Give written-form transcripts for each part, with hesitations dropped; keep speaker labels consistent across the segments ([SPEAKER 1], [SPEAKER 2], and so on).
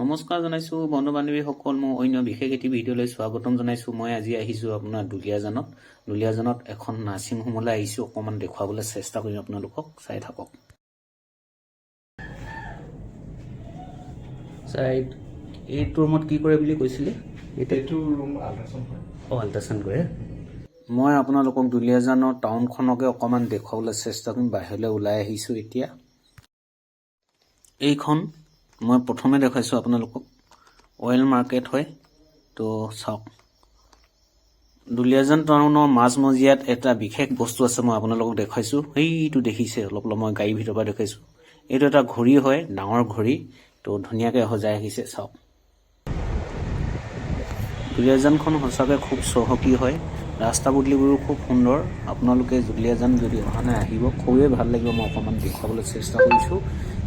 [SPEAKER 1] নমস্কাৰ জনাইছোঁ বন্ধু বান্ধৱীসকল, মই অন্য বিশেষ এটি ভিডিঅ'লৈ স্বাগতম জনাইছোঁ। মই আজি আহিছোঁ আপোনাৰ দুলীয়াজানত এখন নাৰ্ছিং হোমলৈ আহিছোঁ। অকণমান দেখুৱাবলৈ চেষ্টা কৰিম, আপোনালোকক চাই থাকক। এইটো ৰুমত কি কৰে বুলি কৈছিলে?
[SPEAKER 2] এইটো ৰুম আল্ট্ৰাছাউণ্ড হয়।
[SPEAKER 1] আল্ট্ৰাছাউণ্ড কৰে। মই আপোনালোকক দুলীয়াজানৰ টাউনখনকে অকণমান দেখুৱাবলৈ চেষ্টা কৰিম। বাহিৰলৈ ওলাই আহিছোঁ এতিয়া। এইখন মই প্ৰথমে দেখাইছোঁ আপোনালোকক, অইল মাৰ্কেট হয়। তো চাওক, দুলীয়াজান টাউনৰ মাজমজিয়াত এটা বিশেষ বস্তু আছে, মই আপোনালোকক দেখাইছোঁ। সেইটো দেখিছে অলপ মই গাড়ীৰ ভিতৰৰ পৰা দেখাইছোঁ। এইটো এটা ঘড়ী হয়, ডাঙৰ ঘড়ী। তো ধুনীয়াকৈ সজাই ৰাখিছে, চাওক। দুলীয়াজানখন সঁচাকৈ খুব চহকী হয়। ৰাস্তা পদূলিবোৰো খুব সুন্দৰ। আপোনালোকে দুলীয়াজান যদি অহা নাই, আহিব, খুবেই ভাল লাগিব। মই অকণমান দেখুৱাবলৈ চেষ্টা কৰিছোঁ।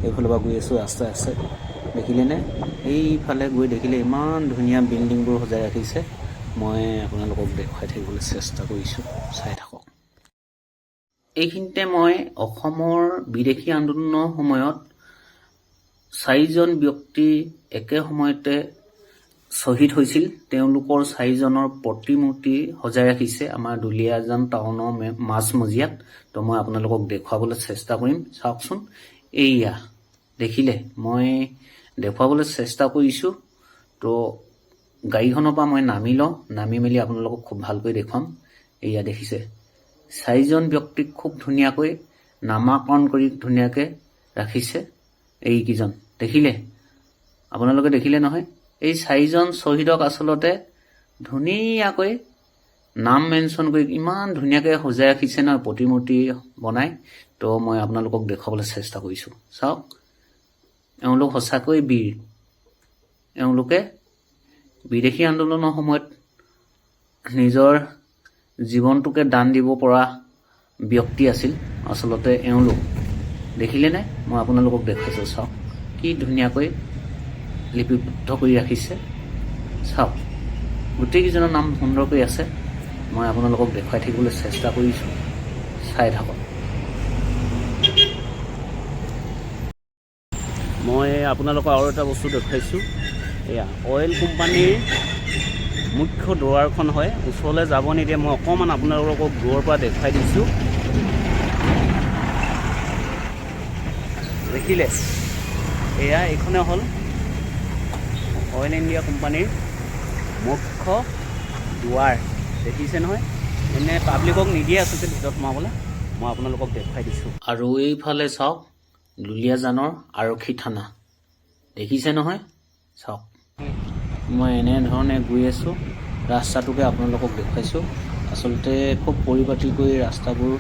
[SPEAKER 1] এইফালৰ পৰা গৈ আছোঁ, ৰাস্তা আছে, দেখিলেনে? এইফালে গৈ দেখিলে ইমান ধুনীয়া বিল্ডিংবোৰ সজাই ৰাখিছে। মই আপোনালোকক দেখুৱাই থাকিবলৈ চেষ্টা কৰিছোঁ, চাই থাকক। এইখিনিতে মই অসমৰ বিদেশী আন্দোলনৰ সময়ত 4জন ব্যক্তি একে সময়তে শ্বহীদ হৈছিল। তেওঁলোকৰ 4জনৰ প্ৰতিমূৰ্তি সজাই ৰাখিছে আমাৰ দুলীয়াজান টাউনৰ মাজমজিয়াত। তো মই আপোনালোকক দেখুৱাবলৈ চেষ্টা কৰিম, চাওকচোন। এইয়া দেখিলে, মই দেখুৱাবলৈ চেষ্টা কৰিছোঁ। তো গাড়ীখনৰ পৰা মই নামি মেলি আপোনালোকক খুব ভালকৈ দেখুৱাম। এইয়া দেখিছে, 4জন ব্যক্তিক খুব ধুনীয়াকৈ নামাকৰণ কৰি ধুনীয়াকৈ ৰাখিছে। এইকেইজন দেখিলে, আপোনালোকে দেখিলে নহয়? এই 4জন শ্বহীদক আচলতে ধুনীয়াকৈ নাম মেনশ্যন কৰি ইমান ধুনীয়াকৈ সজাই ৰাখিছে নহয়, প্ৰতিমূৰ্তি বনাই। তো মই আপোনালোকক দেখুৱাবলৈ চেষ্টা কৰিছোঁ, চাওক। এওঁলোক সঁচাকৈ বীৰ। এওঁলোকে বিদেশী আন্দোলনৰ সময়ত নিজৰ জীৱনটোকে দান দিব পৰা ব্যক্তি আছিল আচলতে এওঁলোক। দেখিলেনে? মই আপোনালোকক দেখাইছোঁ, চাওক কি ধুনীয়াকৈ লিপিবদ্ধ কৰি ৰাখিছে, চাওক। গোটেইকেইজনৰ নাম সুন্দৰকৈ আছে। মই আপোনালোকক দেখুৱাই থাকিবলৈ চেষ্টা কৰিছোঁ, চাই থাকক। মই আপোনালোকক আৰু এটা বস্তু দেখুৱাইছোঁ। এয়া অইল কোম্পানীৰ মুখ্য দুৱাৰখন হয়। ওচৰলৈ যাব নিদিয়ে, মই অকণমান আপোনালোকক দূৰৰ পৰা দেখুৱাই দিছোঁ। দেখিলে? এয়া এইখনে হ'ল অইল ইণ্ডিয়া কোম্পানীৰ মুখ্য দুৱাৰ। দেখিছে নহয়? এনে পাব্লিকক নিদিয়ে আচলতে ভিতৰত সোমাবলৈ। মই আপোনালোকক দেখুৱাই দিছোঁ। আৰু এইফালে চাওক, দুলীয়াজানৰ আৰক্ষী থানা। দেখিছে নহয়? চাওক। মই এনেধৰণে গৈ আছোঁ, ৰাস্তাটোকে আপোনালোকক দেখুৱাইছোঁ। আচলতে খুব পৰিপাটিকৈ ৰাস্তাবোৰ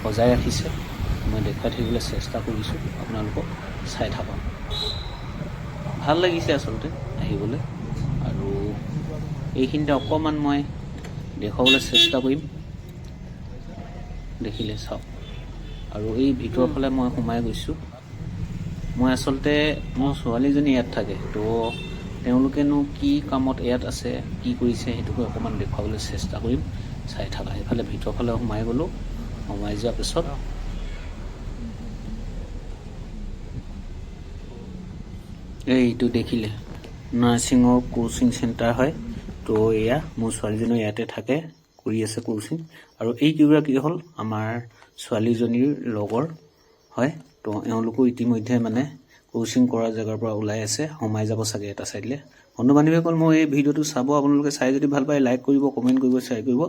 [SPEAKER 1] সজাই ৰাখিছে। মই দেখুৱাই থাকিবলৈ চেষ্টা কৰিছোঁ, আপোনালোকক চাই থাকক। ভাল লাগিছে আচলতে আহিবলৈ। আৰু এইখিনিতে অকণমান মই দেখুৱাবলৈ চেষ্টা কৰিম, দেখিলে চাওক। আৰু এই ভিতৰৰ ফালে মই সোমাই গৈছোঁ। মই আচলতে মোৰ ছোৱালীজনী ইয়াত থাকে। তো তেওঁলোকেনো কি কামত ইয়াত আছে, কি কৰিছে, সেইটোকে অকণমান দেখুৱাবলৈ চেষ্টা কৰিম, চাই থাকা। এইফালে ভিতৰৰ ফালে সোমাই গ'লোঁ। সোমাই যোৱাৰ পিছত এইটো দেখিলে, নাৰ্ছিঙৰ কোচিং চেণ্টাৰ হয়। তো এয়া মোৰ ছোৱালীজনী ইয়াতে থাকে, কৰি আছে কোচিং। আৰু এইকেইগৰাকী হ'ল আমাৰ ছোৱালীজনীৰ লগৰ হয়। তো এওঁলোকো ইতিমধ্যে কোচিং কৰা জেগাৰ পৰা ওলাই আছে, সোমাই যাব চাগে এটা চাইডলৈ। বন্ধু বান্ধৱীসকল, মই এই ভিডিঅ'টো চাব। আপোনালোকে চাই যদি ভাল পায়, লাইক কৰিব, কমেণ্ট কৰিব, শ্বেয়াৰ কৰিব।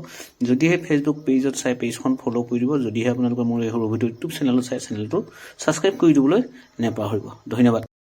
[SPEAKER 1] যদিহে ফেচবুক পেজত চাই, পেজখন ফ'ল' কৰি দিব। যদিহে আপোনালোকে মোৰ এই সৰু ভিডিঅ' ইউটিউব চেনেলত চাই, চেনেলটো ছাবস্ক্ৰাইব কৰি দিবলৈ নেপাহৰিব। ধন্যবাদ।